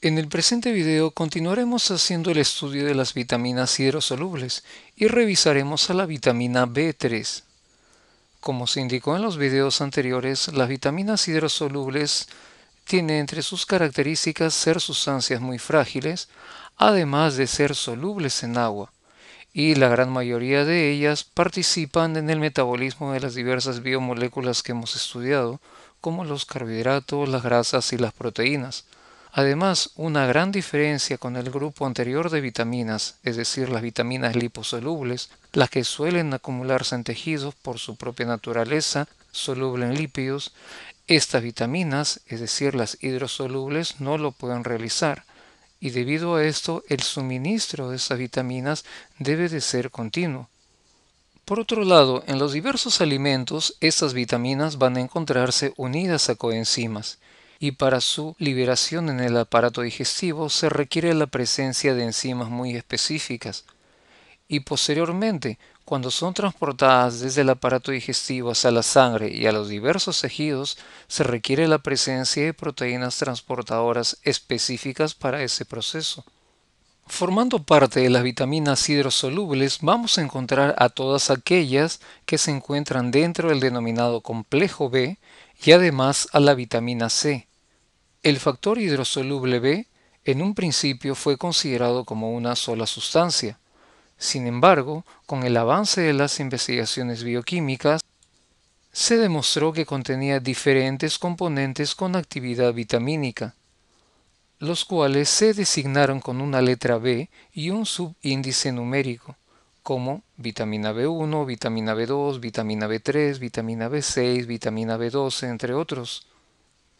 En el presente video continuaremos haciendo el estudio de las vitaminas hidrosolubles y revisaremos a la vitamina B3. Como se indicó en los videos anteriores, las vitaminas hidrosolubles tienen entre sus características ser sustancias muy frágiles, además de ser solubles en agua, y la gran mayoría de ellas participan en el metabolismo de las diversas biomoléculas que hemos estudiado, como los carbohidratos, las grasas y las proteínas. Además, una gran diferencia con el grupo anterior de vitaminas, es decir, las vitaminas liposolubles, las que suelen acumularse en tejidos por su propia naturaleza, soluble en lípidos, estas vitaminas, es decir, las hidrosolubles, no lo pueden realizar, y debido a esto el suministro de esas vitaminas debe de ser continuo. Por otro lado, en los diversos alimentos, estas vitaminas van a encontrarse unidas a coenzimas, y para su liberación en el aparato digestivo se requiere la presencia de enzimas muy específicas, y posteriormente, cuando son transportadas desde el aparato digestivo hacia la sangre y a los diversos tejidos, se requiere la presencia de proteínas transportadoras específicas para ese proceso. Formando parte de las vitaminas hidrosolubles, vamos a encontrar a todas aquellas que se encuentran dentro del denominado complejo B y además a la vitamina C. El factor hidrosoluble B en un principio fue considerado como una sola sustancia. Sin embargo, con el avance de las investigaciones bioquímicas, se demostró que contenía diferentes componentes con actividad vitamínica, los cuales se designaron con una letra B y un subíndice numérico, como vitamina B1, vitamina B2, vitamina B3, vitamina B6, vitamina B12, entre otros.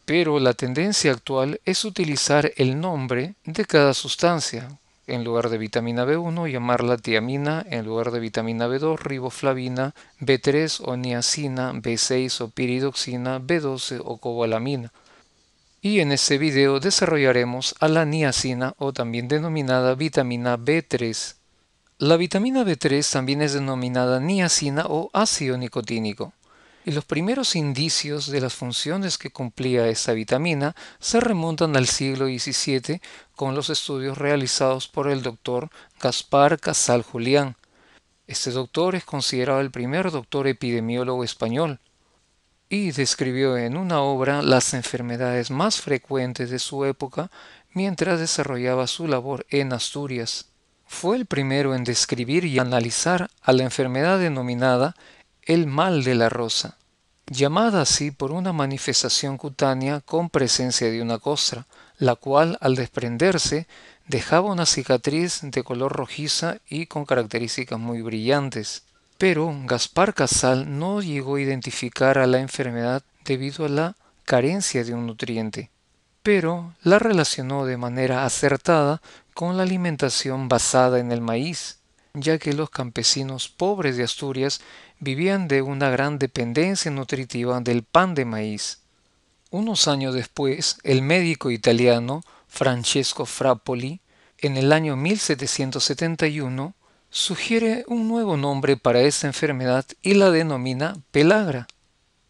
Pero la tendencia actual es utilizar el nombre de cada sustancia. En lugar de vitamina B1, llamarla tiamina; en lugar de vitamina B2, riboflavina; B3 o niacina; B6 o piridoxina; B12 o cobalamina. Y en este video desarrollaremos a la niacina, o también denominada vitamina B3. La vitamina B3 también es denominada niacina o ácido nicotínico, y los primeros indicios de las funciones que cumplía esta vitamina se remontan al siglo XVII con los estudios realizados por el doctor Gaspar Casal Julián. Este doctor es considerado el primer doctor epidemiólogo español y describió en una obra las enfermedades más frecuentes de su época mientras desarrollaba su labor en Asturias. Fue el primero en describir y analizar a la enfermedad denominada el mal de la rosa, llamada así por una manifestación cutánea con presencia de una costra, la cual al desprenderse dejaba una cicatriz de color rojiza y con características muy brillantes. Pero Gaspar Casal no llegó a identificar a la enfermedad debido a la carencia de un nutriente, pero la relacionó de manera acertada con la alimentación basada en el maíz, ya que los campesinos pobres de Asturias vivían de una gran dependencia nutritiva del pan de maíz. Unos años después, el médico italiano Francesco Frappoli, en el año 1771, sugiere un nuevo nombre para esta enfermedad y la denomina pelagra,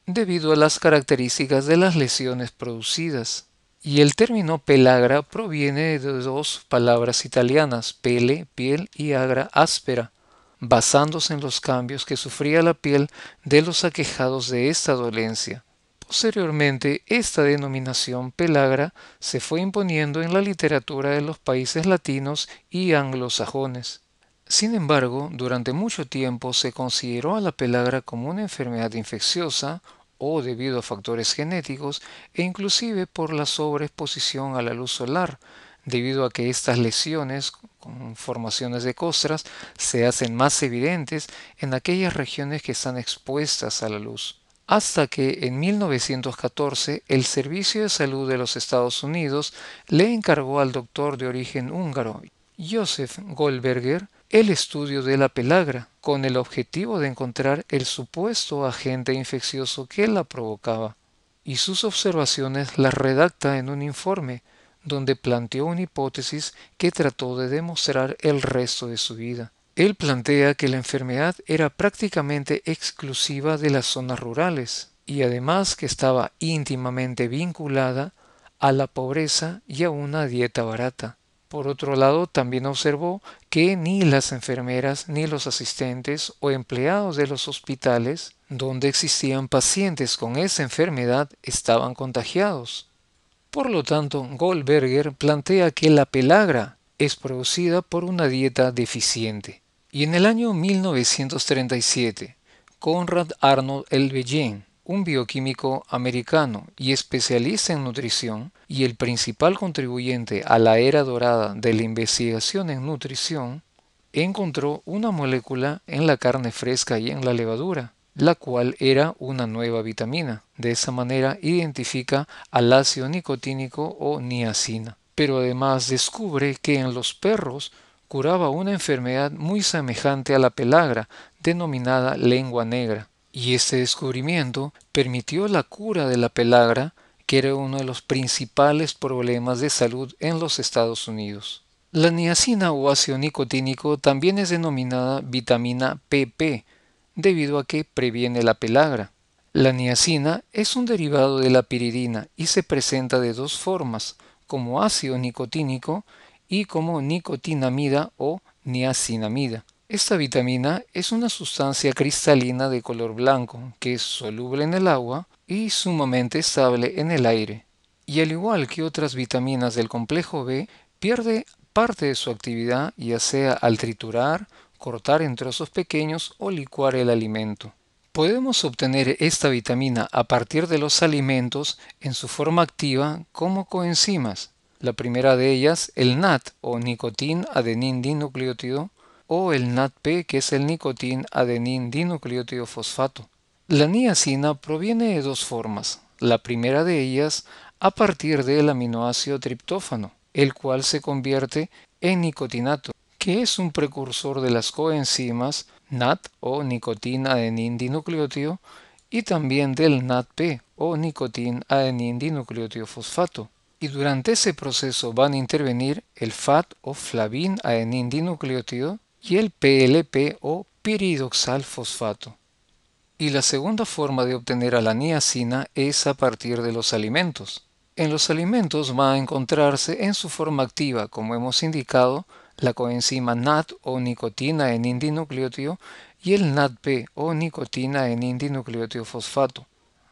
debido a las características de las lesiones producidas. Y el término pelagra proviene de dos palabras italianas, pele, piel, y agra, áspera, basándose en los cambios que sufría la piel de los aquejados de esta dolencia. Posteriormente, esta denominación pelagra se fue imponiendo en la literatura de los países latinos y anglosajones. Sin embargo, durante mucho tiempo se consideró a la pelagra como una enfermedad infecciosa o debido a factores genéticos e inclusive por la sobreexposición a la luz solar, debido a que estas lesiones con formaciones de costras se hacen más evidentes en aquellas regiones que están expuestas a la luz. Hasta que en 1914 el Servicio de Salud de los Estados Unidos le encargó al doctor de origen húngaro, Joseph Goldberger, el estudio de la pelagra, con el objetivo de encontrar el supuesto agente infeccioso que la provocaba. Y sus observaciones las redacta en un informe, donde planteó una hipótesis que trató de demostrar el resto de su vida. Él plantea que la enfermedad era prácticamente exclusiva de las zonas rurales y además que estaba íntimamente vinculada a la pobreza y a una dieta barata. Por otro lado, también observó que ni las enfermeras ni los asistentes o empleados de los hospitales donde existían pacientes con esa enfermedad estaban contagiados. Por lo tanto, Goldberger plantea que la pelagra es producida por una dieta deficiente. Y en el año 1937, Konrad Arnold Elveyen, un bioquímico americano y especialista en nutrición, y el principal contribuyente a la era dorada de la investigación en nutrición, encontró una molécula en la carne fresca y en la levadura, la cual era una nueva vitamina. De esa manera identifica al ácido nicotínico o niacina. Pero además descubre que en los perros curaba una enfermedad muy semejante a la pelagra, denominada lengua negra. Y este descubrimiento permitió la cura de la pelagra, que era uno de los principales problemas de salud en los Estados Unidos. La niacina o ácido nicotínico también es denominada vitamina PP, debido a que previene la pelagra. La niacina es un derivado de la piridina y se presenta de dos formas, como ácido nicotínico y como nicotinamida o niacinamida. Esta vitamina es una sustancia cristalina de color blanco que es soluble en el agua y sumamente estable en el aire. Y al igual que otras vitaminas del complejo B, pierde parte de su actividad ya sea al triturar, cortar en trozos pequeños o licuar el alimento. Podemos obtener esta vitamina a partir de los alimentos en su forma activa como coenzimas. La primera de ellas, el NAT o nicotin adenin dinucleótido, o el NADP, que es el nicotin adenin dinucleótido fosfato. La niacina proviene de dos formas. La primera de ellas a partir del aminoácido triptófano, el cual se convierte en nicotinato, que es un precursor de las coenzimas NAT o nicotin adenin dinucleótido y también del NADP o nicotin adenin dinucleótido fosfato. Y durante ese proceso van a intervenir el FAT o flavin adenin dinucleótido y el PLP o piridoxal fosfato. Y la segunda forma de obtener a la niacina es a partir de los alimentos. En los alimentos va a encontrarse en su forma activa, como hemos indicado, la coenzima NAT o nicotina en dinucleótido y el NADP o nicotina en dinucleótido fosfato,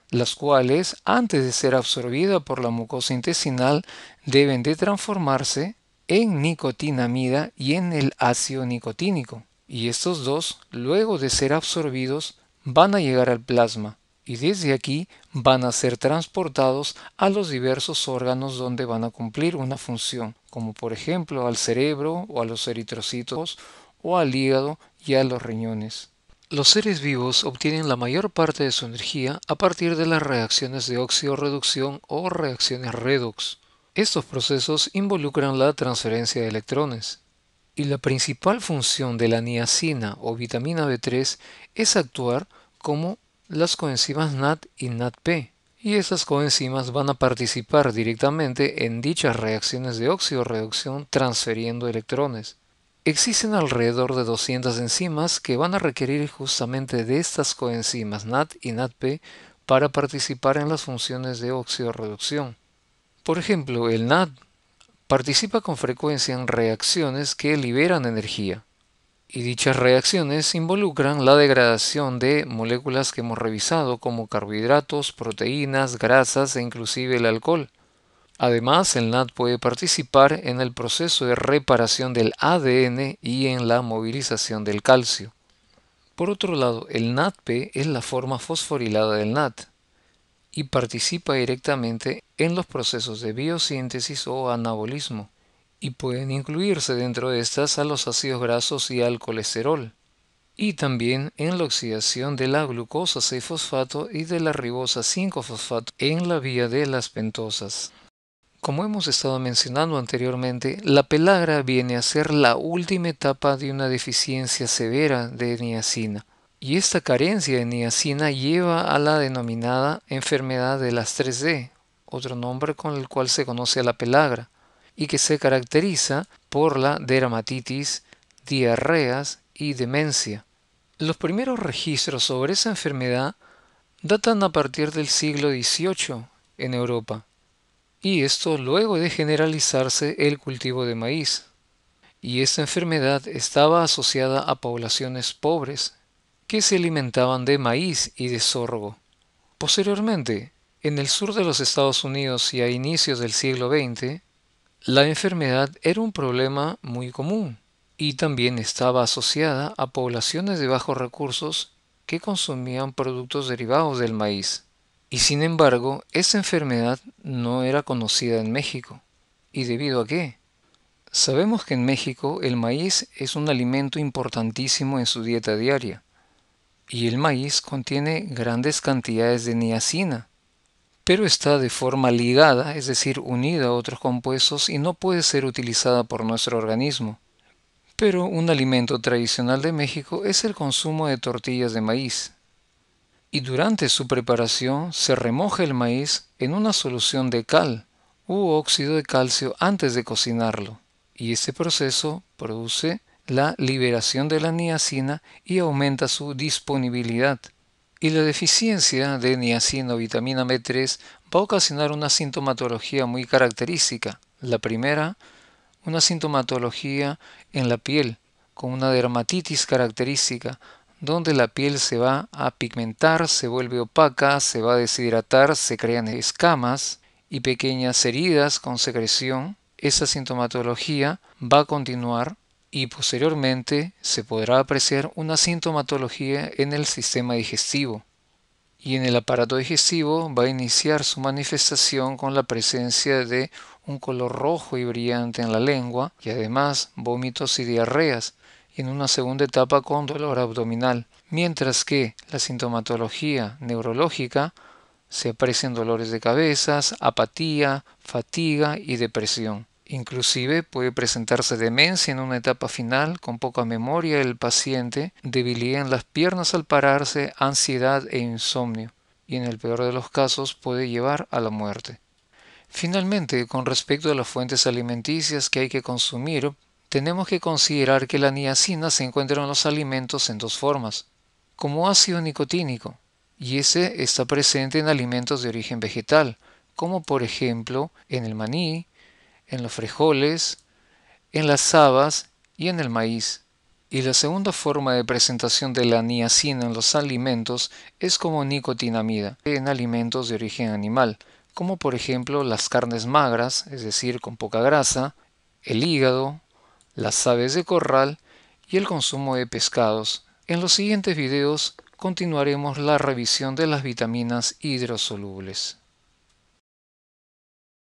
las cuales, antes de ser absorbidas por la mucosa intestinal, deben de transformarse en nicotinamida y en el ácido nicotínico. Y estos dos, luego de ser absorbidos, van a llegar al plasma y desde aquí van a ser transportados a los diversos órganos donde van a cumplir una función, como por ejemplo al cerebro o a los eritrocitos o al hígado y a los riñones. Los seres vivos obtienen la mayor parte de su energía a partir de las reacciones de óxido-reducción o reacciones redox. Estos procesos involucran la transferencia de electrones. Y la principal función de la niacina o vitamina B3 es actuar como las coenzimas NAT y NADP. Y estas coenzimas van a participar directamente en dichas reacciones de óxido-reducción transfiriendo electrones. Existen alrededor de 200 enzimas que van a requerir justamente de estas coenzimas NAT y NADP para participar en las funciones de óxido-reducción. Por ejemplo, el NAD participa con frecuencia en reacciones que liberan energía, y dichas reacciones involucran la degradación de moléculas que hemos revisado como carbohidratos, proteínas, grasas e inclusive el alcohol. Además, el NAD puede participar en el proceso de reparación del ADN y en la movilización del calcio. Por otro lado, el NADP es la forma fosforilada del NAD y participa directamente en los procesos de biosíntesis o anabolismo, y pueden incluirse dentro de estas a los ácidos grasos y al colesterol, y también en la oxidación de la glucosa 6-fosfato y de la ribosa 5-fosfato en la vía de las pentosas. Como hemos estado mencionando anteriormente, la pelagra viene a ser la última etapa de una deficiencia severa de niacina, y esta carencia de niacina lleva a la denominada enfermedad de las 3D, otro nombre con el cual se conoce a la pelagra, y que se caracteriza por la dermatitis, diarreas y demencia. Los primeros registros sobre esa enfermedad datan a partir del siglo XVIII en Europa, y esto luego de generalizarse el cultivo de maíz. Y esta enfermedad estaba asociada a poblaciones pobres que se alimentaban de maíz y de sorgo. Posteriormente, en el sur de los Estados Unidos y a inicios del siglo XX, la enfermedad era un problema muy común y también estaba asociada a poblaciones de bajos recursos que consumían productos derivados del maíz. Y sin embargo, esta enfermedad no era conocida en México. ¿Y debido a qué? Sabemos que en México el maíz es un alimento importantísimo en su dieta diaria, y el maíz contiene grandes cantidades de niacina, pero está de forma ligada, es decir, unida a otros compuestos y no puede ser utilizada por nuestro organismo. Pero un alimento tradicional de México es el consumo de tortillas de maíz, y durante su preparación se remoja el maíz en una solución de cal u óxido de calcio antes de cocinarlo, y este proceso produce la liberación de la niacina y aumenta su disponibilidad. Y la deficiencia de niacina o vitamina B3 va a ocasionar una sintomatología muy característica. La primera, una sintomatología en la piel, con una dermatitis característica, donde la piel se va a pigmentar, se vuelve opaca, se va a deshidratar, se crean escamas y pequeñas heridas con secreción. Esa sintomatología va a continuar y posteriormente se podrá apreciar una sintomatología en el sistema digestivo. Y en el aparato digestivo va a iniciar su manifestación con la presencia de un color rojo y brillante en la lengua y además vómitos y diarreas, y en una segunda etapa con dolor abdominal, mientras que la sintomatología neurológica se aprecian dolores de cabeza, apatía, fatiga y depresión. Inclusive puede presentarse demencia en una etapa final con poca memoria del paciente, debilidad en las piernas al pararse, ansiedad e insomnio, y en el peor de los casos puede llevar a la muerte. Finalmente, con respecto a las fuentes alimenticias que hay que consumir, tenemos que considerar que la niacina se encuentra en los alimentos en dos formas, como ácido nicotínico, y ese está presente en alimentos de origen vegetal, como por ejemplo en el maní, en los frijoles, en las habas y en el maíz. Y la segunda forma de presentación de la niacina en los alimentos es como nicotinamida en alimentos de origen animal, como por ejemplo las carnes magras, es decir, con poca grasa, el hígado, las aves de corral y el consumo de pescados. En los siguientes videos continuaremos la revisión de las vitaminas hidrosolubles.